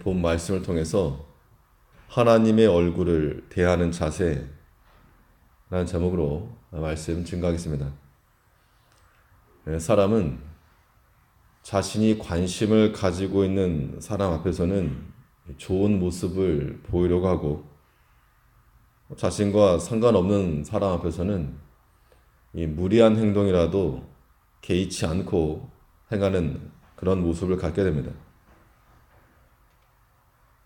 본 말씀을 통해서 하나님의 얼굴을 대하는 자세라는 제목으로 말씀 증거하겠습니다. 사람은 자신이 관심을 가지고 있는 사람 앞에서는 좋은 모습을 보이려고 하고, 자신과 상관없는 사람 앞에서는 이 무리한 행동이라도 개의치 않고 행하는 그런 모습을 갖게 됩니다.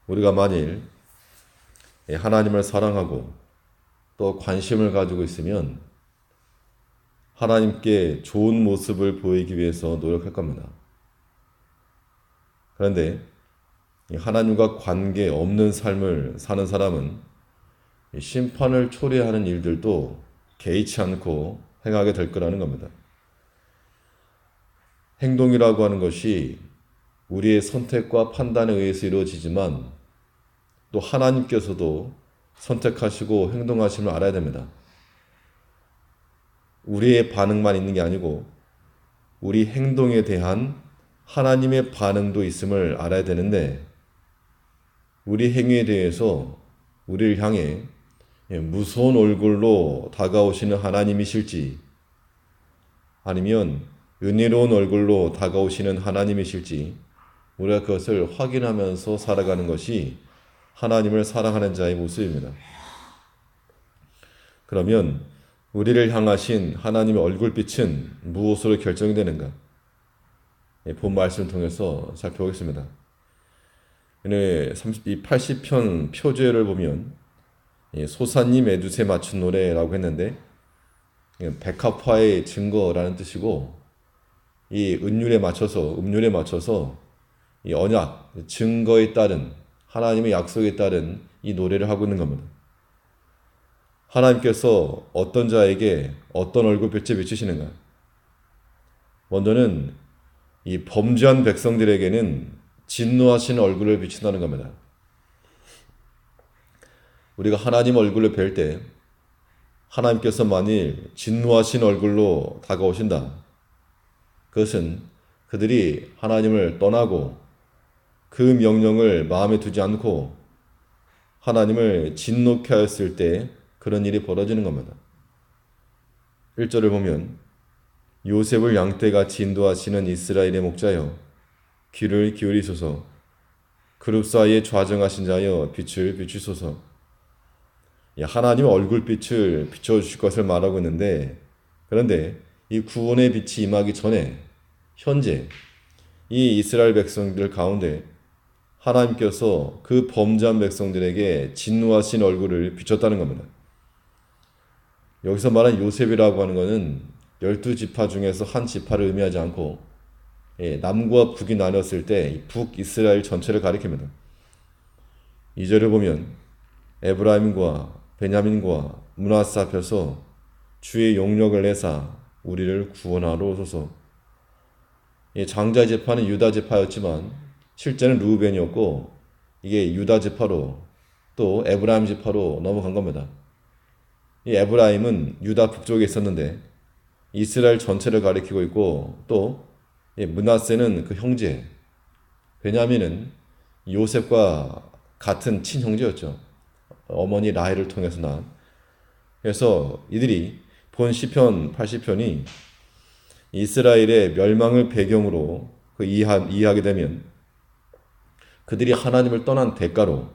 우리가 만일 하나님을 사랑하고 또 관심을 가지고 있으면 하나님께 좋은 모습을 보이기 위해서 노력할 겁니다. 그런데 하나님과 관계 없는 삶을 사는 사람은 심판을 초래하는 일들도 개의치 않고 행하게 될 거라는 겁니다. 행동이라고 하는 것이 우리의 선택과 판단에 의해서 이루어지지만 또 하나님께서도 선택하시고 행동하심을 알아야 됩니다. 우리의 반응만 있는 게 아니고 우리 행동에 대한 하나님의 반응도 있음을 알아야 되는데, 우리 행위에 대해서 우리를 향해 무서운 얼굴로 다가오시는 하나님이실지, 아니면 은혜로운 얼굴로 다가오시는 하나님이실지 우리가 그것을 확인하면서 살아가는 것이 하나님을 사랑하는 자의 모습입니다. 그러면 우리를 향하신 하나님의 얼굴빛은 무엇으로 결정되는가? 본 말씀을 통해서 살펴보겠습니다. 이 80편 표제를 보면 소사님 에두세 맞춘 노래라고 했는데, 백합화의 증거라는 뜻이고, 이 음률에 맞춰서 이 언약, 증거에 따른 하나님의 약속에 따른 이 노래를 하고 있는 겁니다. 하나님께서 어떤 자에게 어떤 얼굴빛을 비추시는가? 먼저는 이 범죄한 백성들에게는 진노하시는 얼굴을 비춘다는 겁니다. 우리가 하나님 얼굴을 뵐 때 하나님께서 만일 진노하신 얼굴로 다가오신다, 그것은 그들이 하나님을 떠나고 그 명령을 마음에 두지 않고 하나님을 진노케 하였을 때 그런 일이 벌어지는 겁니다. 1절을 보면 요셉을 양떼같이 인도하시는 이스라엘의 목자여 귀를 기울이소서, 그룹 사이에 좌정하신 자여 빛을 비추소서. 하나님의 얼굴빛을 비춰주실 것을 말하고 있는데, 그런데 이 구원의 빛이 임하기 전에 현재 이 이스라엘 백성들 가운데 하나님께서 그 범죄한 백성들에게 진노하신 얼굴을 비췄다는 겁니다. 여기서 말한 요셉이라고 하는 것은 12지파 중에서 한 지파를 의미하지 않고 남과 북이 나눴을 때 북이스라엘 전체를 가리킵니다. 2절을 보면 에브라임과 베냐민과 므낫세 앞에서 주의 용력을 내사 우리를 구원하러 오소서. 장자 지파는 유다 지파였지만 실제는 르우벤이었고, 이게 유다 지파로 또 에브라임 지파로 넘어간 겁니다. 이 에브라임은 유다 북쪽에 있었는데 이스라엘 전체를 가리키고 있고, 또 므낫세는 그 형제, 베냐민은 요셉과 같은 친형제였죠. 어머니 라헬을 통해서 난. 그래서 이들이 본 시편 80편이 이스라엘의 멸망을 배경으로 이해하게 되면 그들이 하나님을 떠난 대가로,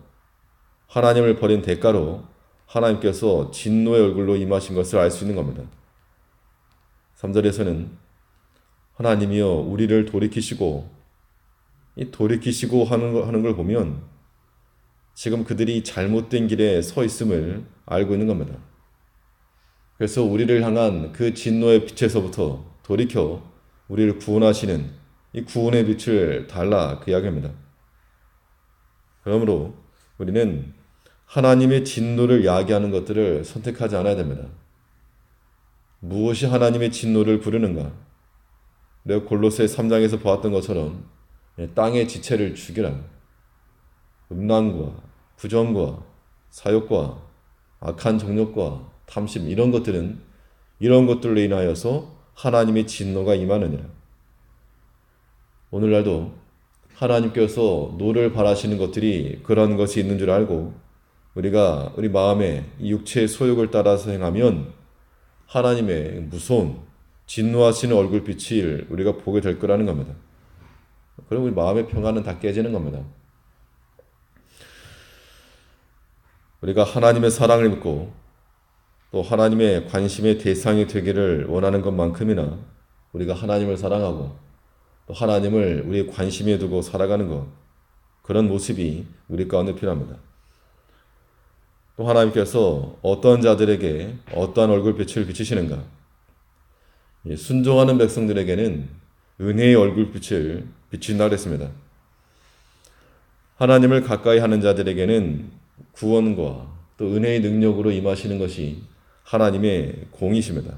하나님을 버린 대가로 하나님께서 진노의 얼굴로 임하신 것을 알 수 있는 겁니다. 3절에서는 하나님이여 우리를 돌이키시고, 이 돌이키시고 하는 걸 보면 지금 그들이 잘못된 길에 서 있음을 알고 있는 겁니다. 그래서 우리를 향한 그 진노의 빛에서부터 돌이켜 우리를 구원하시는 이 구원의 빛을 달라 그 이야기입니다. 그러므로 우리는 하나님의 진노를 야기하는 것들을 선택하지 않아야 됩니다. 무엇이 하나님의 진노를 부르는가? 내가 골로새 3장에서 보았던 것처럼 땅의 지체를 죽이라. 음란과 부정과 사욕과 악한 정욕과 탐심, 이런 것들로 인하여서 하나님의 진노가 임하느니라. 오늘날도 하나님께서 너를 바라시는 것들이 그런 것이 있는 줄 알고 우리가 우리 마음에 이 육체의 소욕을 따라서 행하면 하나님의 무서운 진노하시는 얼굴빛을 우리가 보게 될 거라는 겁니다. 그럼 우리 마음의 평안은 다 깨지는 겁니다. 우리가 하나님의 사랑을 믿고 또 하나님의 관심의 대상이 되기를 원하는 것만큼이나 우리가 하나님을 사랑하고 또 하나님을 우리의 관심에 두고 살아가는 것, 그런 모습이 우리 가운데 필요합니다. 또 하나님께서 어떤 자들에게 어떠한 얼굴빛을 비치시는가? 순종하는 백성들에게는 은혜의 얼굴빛을 비친다 그랬습니다. 하나님을 가까이 하는 자들에게는 구원과 또 은혜의 능력으로 임하시는 것이 하나님의 공이십니다.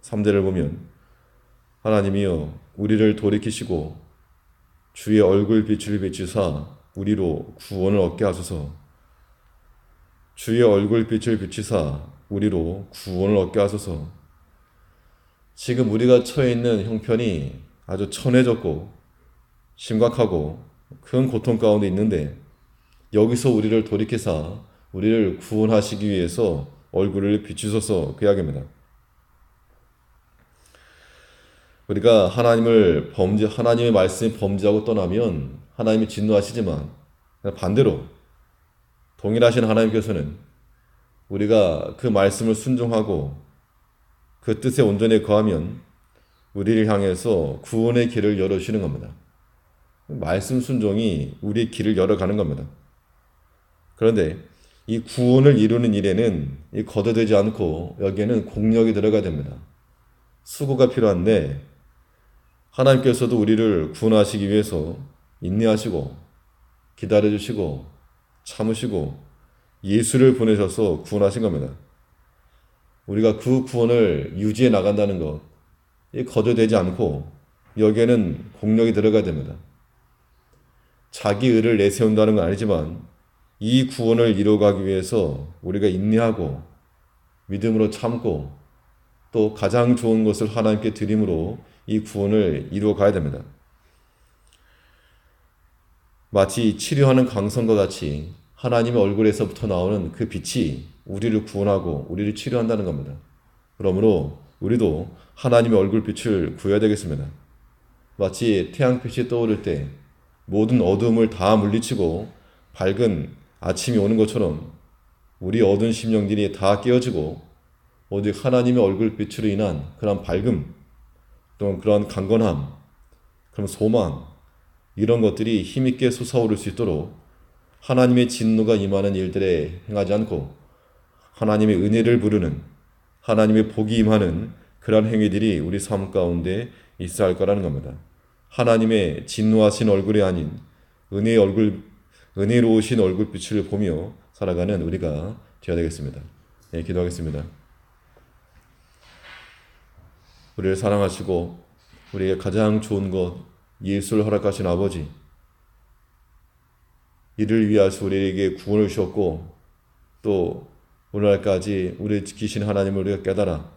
3절을 보면 하나님이여 우리를 돌이키시고 주의 얼굴빛을 비추사 우리로 구원을 얻게 하소서. 주의 얼굴빛을 비추사 우리로 구원을 얻게 하소서. 지금 우리가 처해 있는 형편이 아주 천해졌고 심각하고 큰 고통 가운데 있는데 여기서 우리를 돌이키사 우리를 구원하시기 위해서 얼굴을 비추소서, 그 이야기입니다. 우리가 하나님의 말씀이 범죄하고 떠나면 하나님이 진노하시지만 반대로 동일하신 하나님께서는 우리가 그 말씀을 순종하고 그 뜻에 온전히 거하면 우리를 향해서 구원의 길을 열어주시는 겁니다. 말씀 순종이 우리의 길을 열어가는 겁니다. 그런데 이 구원을 이루는 일에는 거둬들이지 않고 여기에는 공력이 들어가야 됩니다. 수고가 필요한데 하나님께서도 우리를 구원하시기 위해서 인내하시고 기다려주시고 참으시고 예수를 보내셔서 구원하신 겁니다. 우리가 그 구원을 유지해 나간다는 것, 거둬들이지 않고 여기에는 공력이 들어가야 됩니다. 자기 의를 내세운다는 건 아니지만 이 구원을 이루어가기 위해서 우리가 인내하고 믿음으로 참고 또 가장 좋은 것을 하나님께 드림으로 이 구원을 이루어가야 됩니다. 마치 치료하는 광선과 같이 하나님의 얼굴에서부터 나오는 그 빛이 우리를 구원하고 우리를 치료한다는 겁니다. 그러므로 우리도 하나님의 얼굴빛을 구해야 되겠습니다. 마치 태양빛이 떠오를 때 모든 어두움을 다 물리치고 밝은 아침이 오는 것처럼 우리 어두운 심령들이 다 깨어지고 오직 하나님의 얼굴빛으로 인한 그런 밝음, 또 그런 강건함, 그런 소망, 이런 것들이 힘있게 솟아오를 수 있도록 하나님의 진노가 임하는 일들에 행하지 않고 하나님의 은혜를 부르는, 하나님의 복이 임하는 그러한 행위들이 우리 삶 가운데 있어야 할 거라는 겁니다. 하나님의 진노하신 얼굴이 아닌 은혜로우신 얼굴빛을 보며 살아가는 우리가 되어야 되겠습니다. 네, 기도하겠습니다. 우리를 사랑하시고 우리에게 가장 좋은 것 예수를 허락하신 아버지, 이를 위하여 우리에게 구원을 주셨고 또 오늘날까지 우리를 지키신 하나님을 우리가 깨달아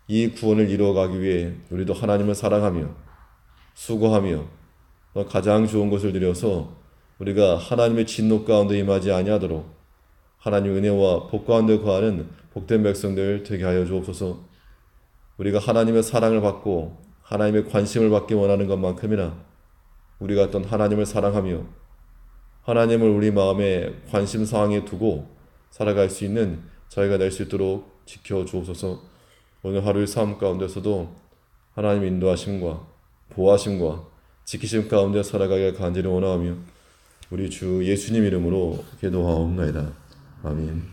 이 구원을 이루어가기 위해 우리도 하나님을 사랑하며 수고하며 또 가장 좋은 것을 드려서 우리가 하나님의 진노 가운데 임하지 아니하도록 하나님의 은혜와 복 가운데 거하는 복된 백성들 되게 하여 주옵소서. 우리가 하나님의 사랑을 받고 하나님의 관심을 받기 원하는 것만큼이나 우리가 어떤 하나님을 사랑하며 하나님을 우리 마음에 관심사항에 두고 살아갈 수 있는 저희가 될 수 있도록 지켜 주옵소서. 오늘 하루의 삶 가운데서도 하나님의 인도하심과 보호하심과 지키심 가운데 살아가길 간절히 원하며 우리 주 예수님 이름으로 기도하옵나이다. 아멘.